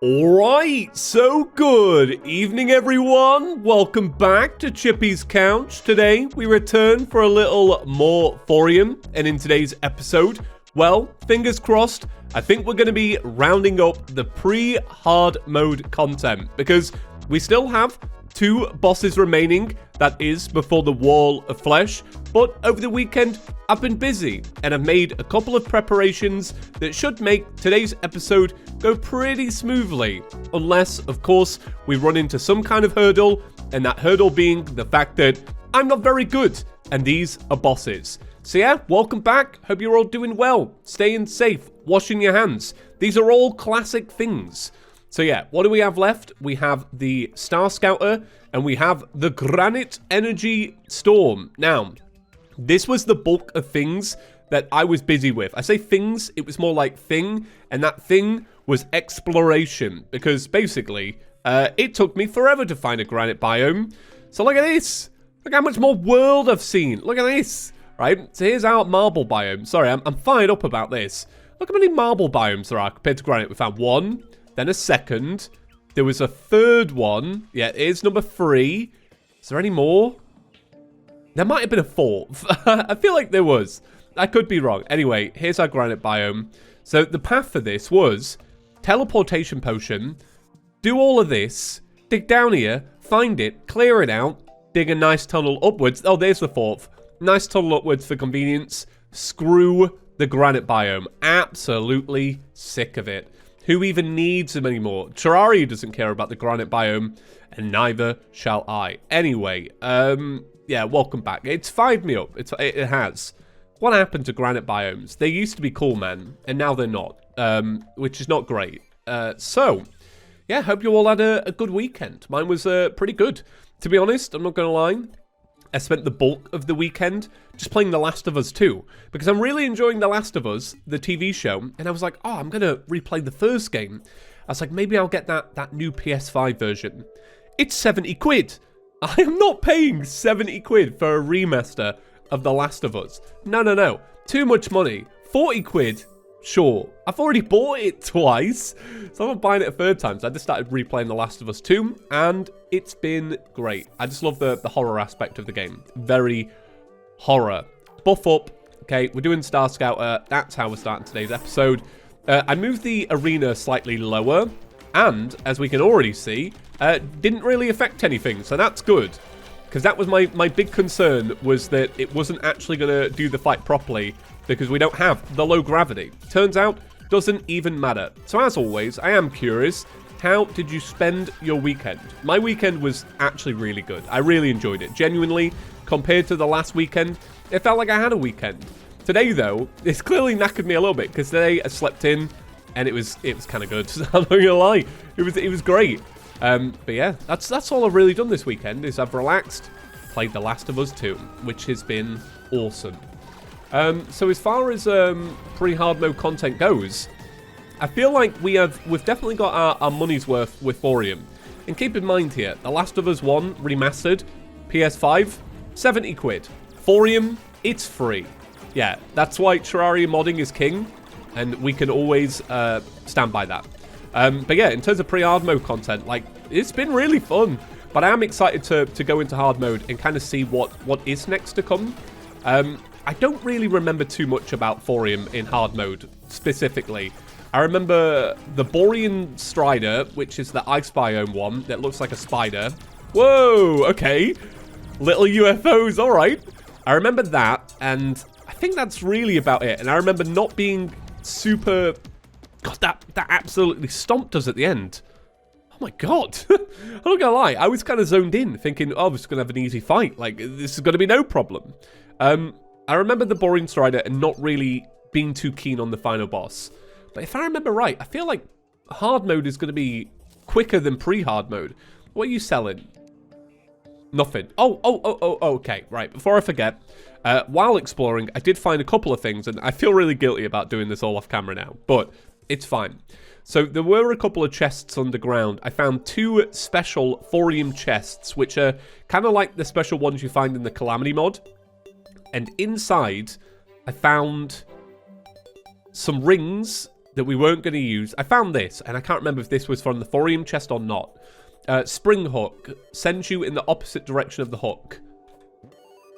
Alright, so good evening everyone, welcome back to ChippysCouch. Today we return for a little more Thorium, and in today's episode, well, fingers crossed, I think we're going to be rounding up the pre-hard mode content, because we still have 2 bosses remaining, that is before the Wall of Flesh, but over the weekend I've been busy and I've made a couple of preparations that should make today's episode go pretty smoothly, unless of course we run into some kind of hurdle, and that hurdle being the fact that I'm not very good and these are bosses. So yeah, welcome back, hope you're all doing well, staying safe, washing your hands, these are all classic things. So yeah, what do we have left? We have the Star Scouter, and we have the Granite Energy Storm. Now, this was the bulk of things that I was busy with. I say things, it was more like thing, and that thing was exploration, because basically, it took me forever to find a granite biome. So look at this. Look how much more world I've seen. Look at this. Right, so here's our marble biome. Sorry, I'm fired up about this. Look how many marble biomes there are compared to granite. We found 1. Then a second. There was a 3rd one. Yeah, here's number 3. Is there any more? There might have been a 4th. I feel like there was. I could be wrong. Anyway, here's our granite biome. So the path for this was teleportation potion, do all of this, dig down here, find it, clear it out, dig a nice tunnel upwards. Oh, there's the 4th. Nice tunnel upwards for convenience. Screw the granite biome. Absolutely sick of it. Who even needs them anymore? Terraria doesn't care about the granite biome, and neither shall I. Anyway, yeah, welcome back. It's fired me up. It has. What happened to granite biomes? They used to be cool, man, and now they're not, which is not great. So, yeah, hope you all had a good weekend. Mine was pretty good. To be honest, I'm not going to lie. I spent the bulk of the weekend just playing The Last of Us 2, because I'm really enjoying The Last of Us, the TV show, and I was like, oh, I'm going to replay the first game. I was like, maybe I'll get that new PS5 version. It's 70 quid. I am not paying 70 quid for a remaster of The Last of Us. No. Too much money. 40 quid. Sure. I've already bought it twice, so I'm not buying it a 3rd time. So I just started replaying The Last of Us 2, and it's been great. I just love the horror aspect of the game. Very horror. Buff up. Okay, we're doing Star Scouter. That's how we're starting today's episode. I moved the arena slightly lower, and as we can already see, didn't really affect anything, so that's good. Because that was my big concern, was that it wasn't actually going to do the fight properly, because we don't have the low gravity. Turns out, doesn't even matter. So as always, I am curious, how did you spend your weekend? My weekend was actually really good. I really enjoyed it. Genuinely, compared to the last weekend, it felt like I had a weekend. Today, though, it's clearly knackered me a little bit, because today I slept in, and it was kind of good. I'm not gonna lie, it was great. But yeah, that's all I've really done this weekend, is I've relaxed, played The Last of Us 2, which has been awesome. So as far as pre-hard mode content goes, I feel like we've definitely got our money's worth with Thorium. And keep in mind here, The Last of Us 1 remastered, PS5, 70 quid. Thorium, it's free. Yeah, that's why Terraria modding is king, and we can always stand by that. But yeah, in terms of pre-hard mode content, like, it's been really fun. But I am excited to go into hard mode and kind of see what is next to come. I don't really remember too much about Thorium in hard mode, specifically. I remember the Borean Strider, which is the ice biome one that looks like a spider. Whoa, okay. Little UFOs, alright. I remember that, and I think that's really about it. And I remember not being super... God, that absolutely stomped us at the end. Oh my god. I'm not gonna lie, I was kind of zoned in, thinking, oh, this is gonna have an easy fight. Like, this is gonna be no problem. I remember the Borean Strider and not really being too keen on the final boss. But if I remember right, I feel like hard mode is going to be quicker than pre-hard mode. What are you selling? Nothing. Oh, okay. Right, before I forget, while exploring, I did find a couple of things, and I feel really guilty about doing this all off camera now, but it's fine. So there were a couple of chests underground. I found 2 special Thorium chests, which are kind of like the special ones you find in the Calamity mod. And inside, I found some rings that we weren't going to use. I found this, and I can't remember if this was from the thorium chest or not. Spring hook sends you in the opposite direction of the hook.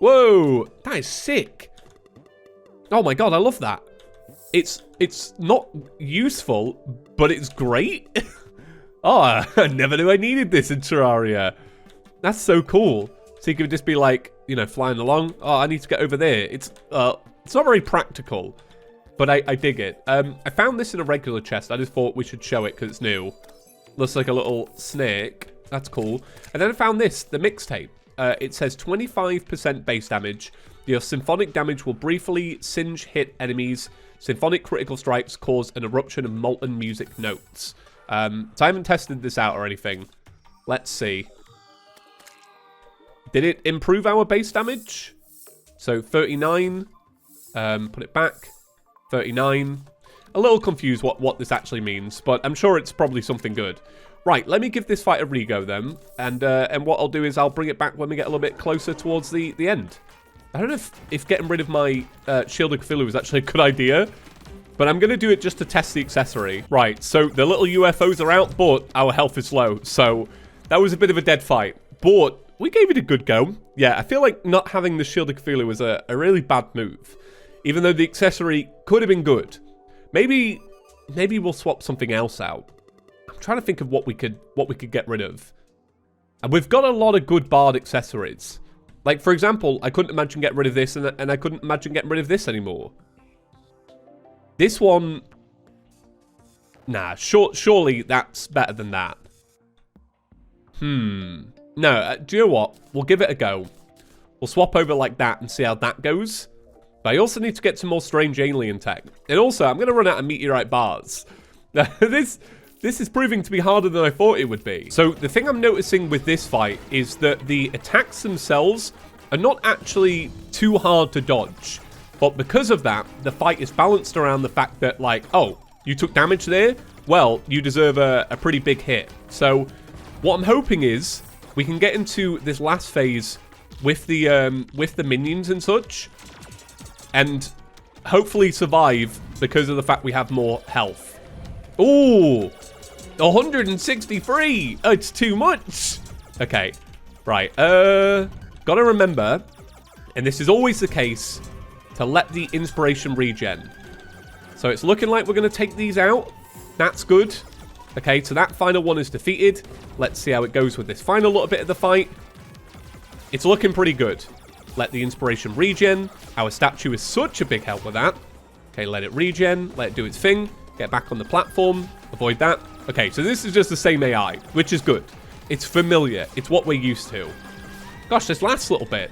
Whoa, that is sick. Oh my god, I love that. It's not useful, but it's great. Oh, I never knew I needed this in Terraria. That's so cool. So you can just be like, you know, flying along. Oh, I need to get over there. It's not very practical, but I dig it. I found this in a regular chest. I just thought we should show it because it's new. Looks like a little snake. That's cool. And then I found this, the mixtape. It says 25% base damage. Your symphonic damage will briefly singe hit enemies. Symphonic critical strikes cause an eruption of molten music notes. So I haven't tested this out or anything. Let's see. Did it improve our base damage? So 39. Put it back. 39. A little confused what this actually means, but I'm sure it's probably something good. Right, let me give this fight a re-go then. And what I'll do is I'll bring it back when we get a little bit closer towards the end. I don't know if getting rid of my Shield of Cthulhu is actually a good idea, but I'm going to do it just to test the accessory. Right, so the little UFOs are out, but our health is low. So that was a bit of a dead fight, but we gave it a good go. Yeah, I feel like not having the Shield of Cthulhu was a really bad move, even though the accessory could have been good. Maybe we'll swap something else out. I'm trying to think of what we could get rid of. And we've got a lot of good bard accessories. Like, for example, I couldn't imagine getting rid of this, and I couldn't imagine getting rid of this anymore. This one... Nah, surely that's better than that. No, do you know what? We'll give it a go. We'll swap over like that and see how that goes. But I also need to get some more strange alien tech. And also, I'm going to run out of meteorite bars. This is proving to be harder than I thought it would be. So the thing I'm noticing with this fight is that the attacks themselves are not actually too hard to dodge. But because of that, the fight is balanced around the fact that, like, oh, you took damage there? Well, you deserve a pretty big hit. So what I'm hoping is we can get into this last phase with the minions and such, and hopefully survive because of the fact we have more health. Ooh, 163. Oh, it's too much. Okay, right. Gotta remember, and this is always the case, to let the inspiration regen. So it's looking like we're going to take these out. That's good. Okay, so that final one is defeated. Let's see how it goes with this final little bit of the fight. It's looking pretty good. Let the inspiration regen. Our statue is such a big help with that. Okay, let it regen. Let it do its thing. Get back on the platform. Avoid that. Okay, so this is just the same AI, which is good. It's familiar. It's what we're used to. Gosh, this last little bit.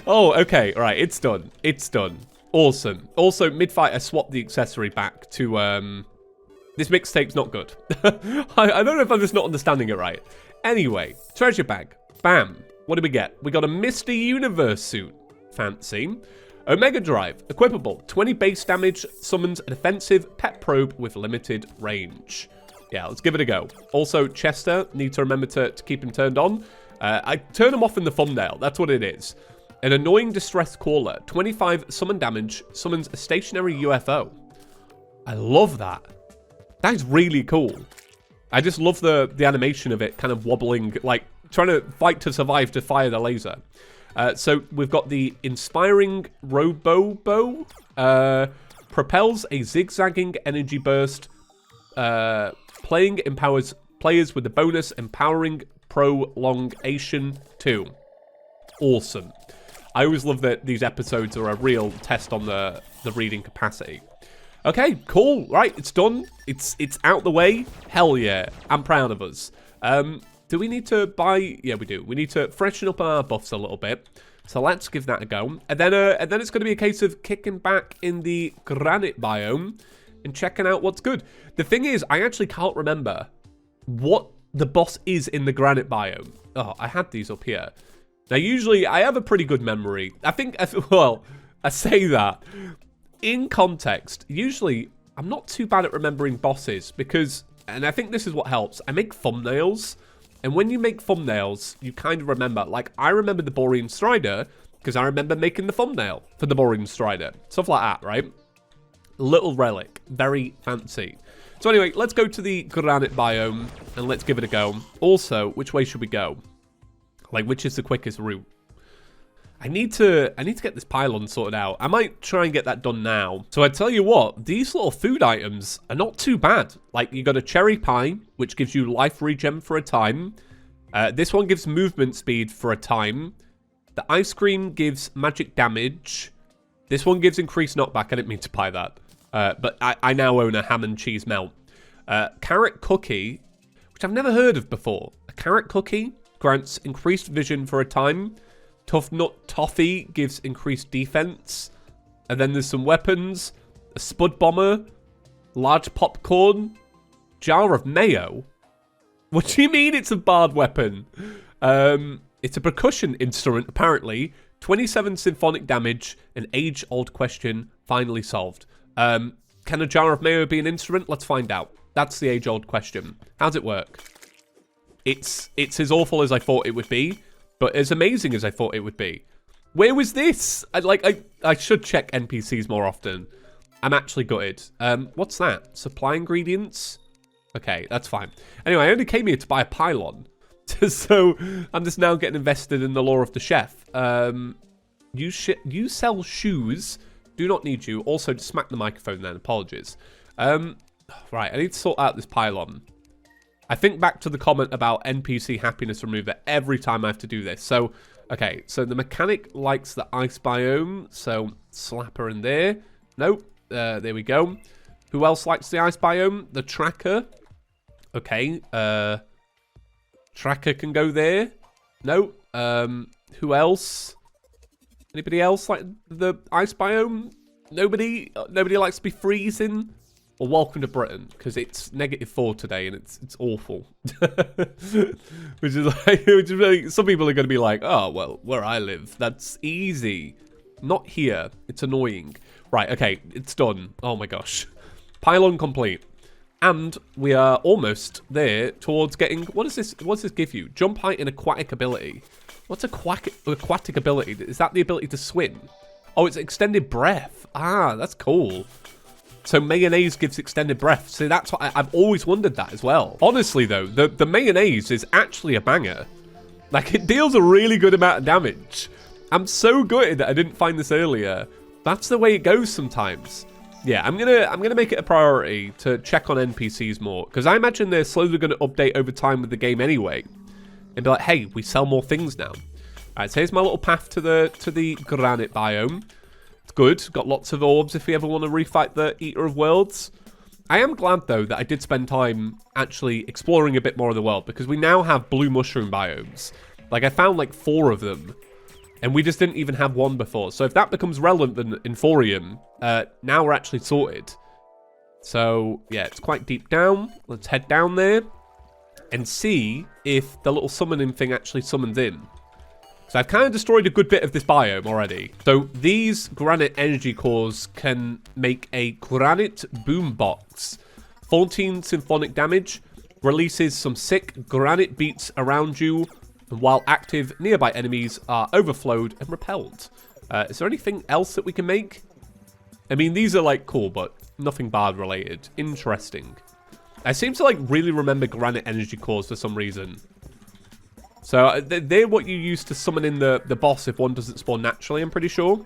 Oh, okay. All right, it's done. It's done. Awesome. Also, mid-fight, I swapped the accessory back to... This mixtape's not good. I don't know if I'm just not understanding it right. Anyway, treasure bag. Bam. What do we get? We got a Mr. Universe suit. Fancy. Omega Drive. Equipable. 20 base damage. Summons an offensive pet probe with limited range. Yeah, let's give it a go. Also, Chester. Need to remember to keep him turned on. I turn him off in the thumbnail. That's what it is. An annoying distress caller. 25 summon damage. Summons a stationary UFO. I love that. That is really cool. I just love the animation of it kind of wobbling, like trying to fight to survive to fire the laser. So we've got the Inspiring Robo-Bow. Propels a zigzagging energy burst. Playing empowers players with the bonus Empowering Prolongation 2. Awesome. I always love that these episodes are a real test on the reading capacity. Okay, cool. Right, it's done. It's out the way. Hell yeah. I'm proud of us. Do we need to buy... Yeah, we do. We need to freshen up our buffs a little bit. So let's give that a go. And then it's going to be a case of kicking back in the granite biome and checking out what's good. The thing is, I actually can't remember what the boss is in the granite biome. Oh, I had these up here. Now, usually, I have a pretty good memory. Well, I say that. In context, usually, I'm not too bad at remembering bosses because, and I think this is what helps, I make thumbnails. And when you make thumbnails, you kind of remember. Like, I remember the Borean Strider because I remember making the thumbnail for the Borean Strider. Stuff like that, right? little relic. Very fancy. So anyway, let's go to the granite biome and let's give it a go. Also, which way should we go? Like, which is the quickest route? I need to get this pylon sorted out. I might try and get that done now. So I tell you what, these little food items are not too bad. Like, you got a cherry pie, which gives you life regen for a time. This one gives movement speed for a time. The ice cream gives magic damage. This one gives increased knockback. I didn't mean to buy that. But I now own a ham and cheese melt. Carrot cookie, which I've never heard of before. A carrot cookie grants increased vision for a time. Tough Nut Toffee gives increased defense. And then there's some weapons. A Spud Bomber. Large Popcorn. Jar of Mayo. What do you mean it's a barred weapon? It's a percussion instrument, apparently. 27 symphonic damage. An age-old question finally solved. Can a Jar of Mayo be an instrument? Let's find out. That's the age-old question. How's it work? It's as awful as I thought it would be. But as amazing as I thought it would be. Where was this? I should check NPCs more often. I'm actually gutted. What's that? Supply ingredients? Okay, that's fine. Anyway, I only came here to buy a pylon. So I'm just now getting invested in the lore of the chef. You sell shoes. Do not need you. Also, just smack the microphone then. Apologies. Right, I need to sort out this pylon. I think back to the comment about NPC happiness remover every time I have to do this. So, okay, so the mechanic likes the ice biome. So, slap her in there. Nope. There we go. Who else likes the ice biome? The tracker. Okay. Tracker can go there. Nope. Who else? Anybody else like the ice biome? Nobody? Nobody likes to be freezing? Well, welcome to Britain, because it's -4 today, and it's awful. which is like, some people are going to be like, oh, well, where I live, that's easy. Not here. It's annoying. Right, okay, it's done. Oh my gosh. Pylon complete. And we are almost there towards getting, what does this give you? Jump height and aquatic ability. What's aquatic ability? Is that the ability to swim? Oh, it's extended breath. Ah, that's cool. So mayonnaise gives extended breath. So that's what I've always wondered that as well. Honestly, though, the mayonnaise is actually a banger. Like, it deals a really good amount of damage. I'm so gutted that I didn't find this earlier. That's the way it goes sometimes. Yeah, I'm gonna make it a priority to check on NPCs more, because I imagine they're slowly going to update over time with the game anyway, and be like, hey, we sell more things now. All right, so here's my little path to the granite biome. It's good. Got lots of orbs if we ever want to refight the Eater of Worlds. I am glad, though, that I did spend time actually exploring a bit more of the world, because we now have blue mushroom biomes. Like, I found like 4 of them, and we just didn't even have 1 before. So if that becomes relevant in Thorium, now we're actually sorted. So, yeah, it's quite deep down. Let's head down there and see if the little summoning thing actually summons in. So I've kind of destroyed a good bit of this biome already. So these granite energy cores can make a granite boombox. 14 symphonic damage. Releases some sick granite beats around you. And while active, nearby enemies are overflowed and repelled. Is there anything else that we can make? I mean, these are like cool, but nothing bard related. Interesting. I seem to like really remember granite energy cores for some reason. So they're what you use to summon in the boss if one doesn't spawn naturally, I'm pretty sure.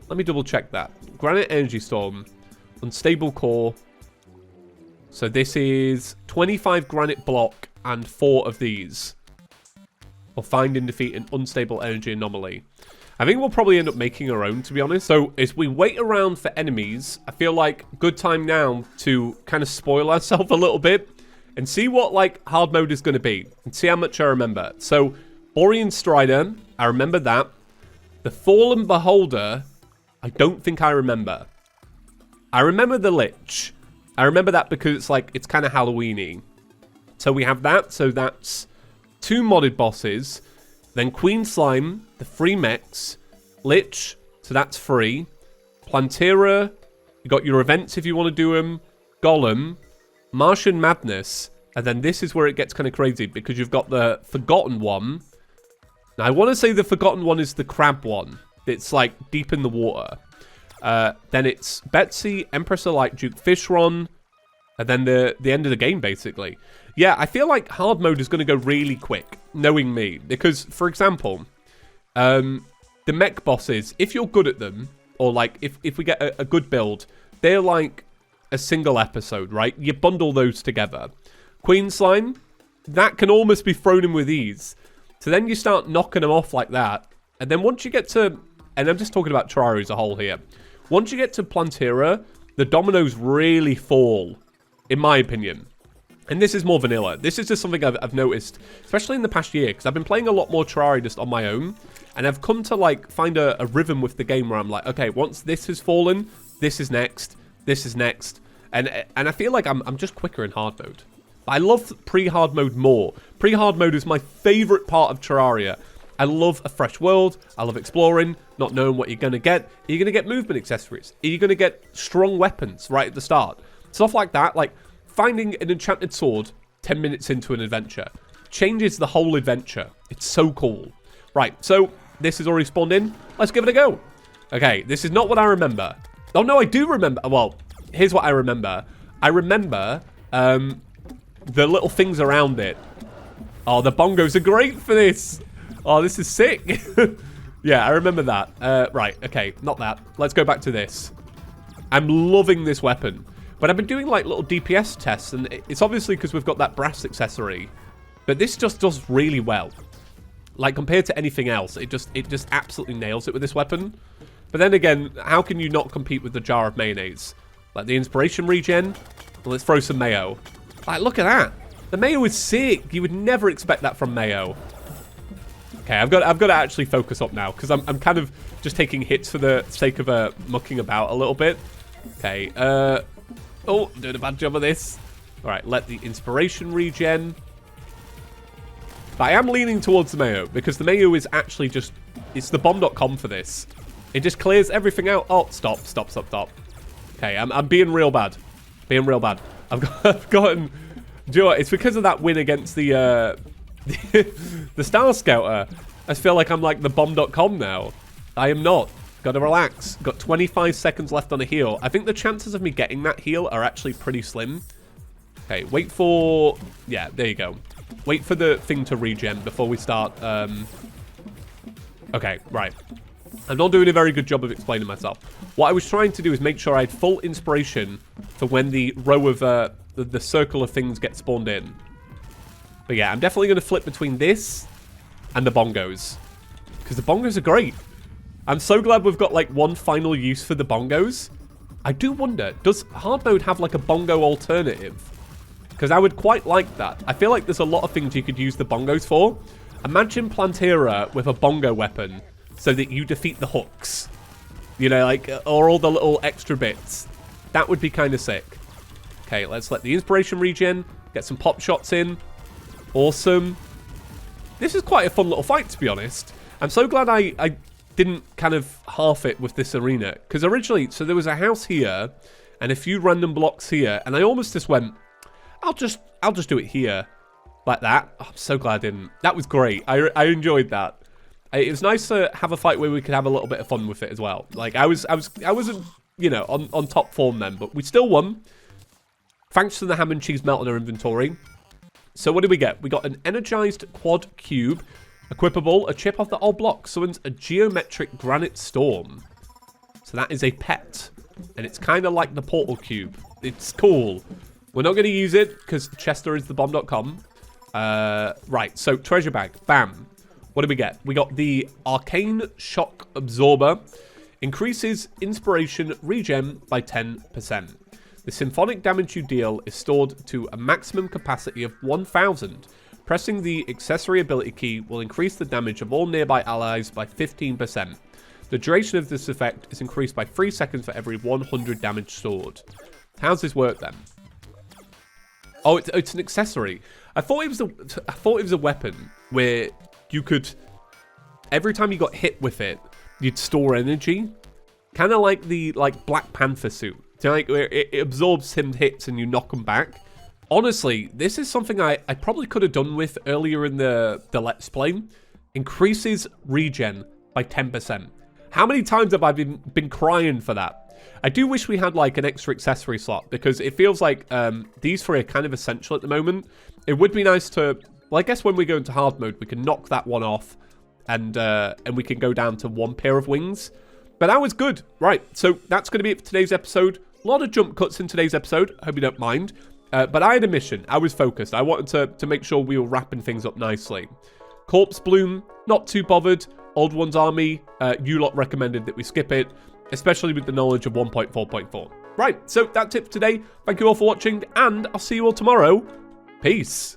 Let me double check that. Granite Energy Storm. Unstable core. So this is 25 granite block and 4 of these. Or find and defeat an unstable energy anomaly. I think we'll probably end up making our own, to be honest. So as we wait around for enemies, I feel like good time now to kind of spoil ourselves a little bit. And see what, like, hard mode is going to be. And see how much I remember. So, Borean Strider, I remember that. The Fallen Beholder, I don't think I remember. I remember the Lich. I remember that because it's, like, it's kind of Halloween-y. So, we have that. So, that's 2 modded bosses. Then Queen Slime, the free mechs. Lich, so that's free. Plantera, you got your events if you want to do them. Golem. Martian Madness, and then this is where it gets kind of crazy, because you've got the Forgotten one. Now, I want to say the Forgotten one is the crab one. It's, like, deep in the water. Then it's Betsy, Empress Elite, Duke Fishron, and then the end of the game, basically. Yeah, I feel like hard mode is going to go really quick, knowing me. Because, for example, the mech bosses, if you're good at them, or like if we get a good build, they're like a single episode, right? You bundle those together. Queen Slime, that can almost be thrown in with ease. So then you start knocking them off like that. And then once you get to, and I'm just talking about Terraria as a whole here. Once you get to Plantera, the dominoes really fall, in my opinion. And this is more vanilla. This is just something I've noticed, especially in the past year, because I've been playing a lot more Terraria just on my own. And I've come to like find a rhythm with the game where I'm like, okay, once this has fallen, this is next, this is next. And I feel like I'm just quicker in hard mode. I love pre-hard mode more. Pre-hard mode is my favorite part of Terraria. I love a fresh world. I love exploring, not knowing what you're going to get. Are you going to get movement accessories? Are you going to get strong weapons right at the start? Stuff like that, like finding an enchanted sword 10 minutes into an adventure changes the whole adventure. It's so cool. Right, so this is already spawned in. Let's give it a go. Okay, this is not what I remember. Oh, no, I do remember. Well, here's what I remember. I remember the little things around it. Oh, the bongos are great for this. Oh, this is sick. Yeah, I remember that. Right, okay, not that. Let's go back to this. I'm loving this weapon. But I've been doing like little DPS tests, and it's obviously because we've got that brass accessory. But this just does really well. Like, compared to anything else, it just absolutely nails it with this weapon. But then again, how can you not compete with the jar of mayonnaise? Like the inspiration regen? Well, let's throw some mayo. Like, look at that. The mayo is sick. You would never expect that from mayo. Okay, I've got to actually focus up now, because I'm kind of just taking hits for the sake of mucking about a little bit. Okay, oh, doing a bad job of this. All right, let the inspiration regen. But I am leaning towards the mayo, because the mayo is actually just, it's the bomb.com for this. It just clears everything out. Oh, stop. Okay, I'm being real bad. I've gotten, do you know what? It's because of that win against the the Star Scouter. I feel like I'm like the bomb.com now. I am not. Gotta relax. Got 25 seconds left on a heal. I think the chances of me getting that heal are actually pretty slim. Okay, wait for, yeah, there you go. Wait for the thing to regen before we start. Okay, right. I'm not doing a very good job of explaining myself. What I was trying to do is make sure I had full inspiration for when the row of, the circle of things get spawned in. But yeah, I'm definitely going to flip between this and the bongos. Because the bongos are great. I'm so glad we've got, like, one final use for the bongos. I do wonder, does hard mode have, like, a bongo alternative? Because I would quite like that. I feel like there's a lot of things you could use the bongos for. Imagine Plantera with a bongo weapon so that you defeat the hooks. You know, like, or all the little extra bits. That would be kind of sick. Okay, let's let the inspiration regen, get some pop shots in. Awesome. This is quite a fun little fight, to be honest. I'm so glad I didn't kind of half it with this arena. Because originally, so there was a house here and a few random blocks here. And I almost just went, I'll just do it here. Like that. Oh, I'm so glad I didn't. That was great. I enjoyed that. It was nice to have a fight where we could have a little bit of fun with it as well. Like, I wasn't, you know, on top form then, but we still won. Thanks to the ham and cheese melt in our inventory. So what did we get? We got an energized quad cube, equipable, a chip off the old block, summons a geometric granite storm. So that is a pet, and it's kind of like the portal cube. It's cool. We're not going to use it because Chester is the bomb.com. Right, so treasure bag, bam. What did we get? We got the arcane shock absorber, increases inspiration regen by 10%. The symphonic damage you deal is stored to a maximum capacity of 1000. Pressing the accessory ability key will increase the damage of all nearby allies by 15%. The duration of this effect is increased by 3 seconds for every 100 damage stored. How does this work then? Oh, it's an accessory. I thought it was a weapon where you could, every time you got hit with it, you'd store energy, kind of like the Black Panther suit. So like where it absorbs him hits and you knock him back. Honestly, this is something I probably could have done with earlier in the Let's Play. Increases regen by 10%. How many times have I been crying for that? I do wish we had like an extra accessory slot because it feels like these three are kind of essential at the moment. It would be nice to, well, I guess when we go into hard mode, we can knock that one off and we can go down to one pair of wings. But that was good. Right, so that's going to be it for today's episode. A lot of jump cuts in today's episode. I hope you don't mind. But I had a mission. I was focused. I wanted to make sure we were wrapping things up nicely. Corpse Bloom, not too bothered. Old One's Army, you lot recommended that we skip it, especially with the knowledge of 1.4.4. Right, so that's it for today. Thank you all for watching, and I'll see you all tomorrow. Peace.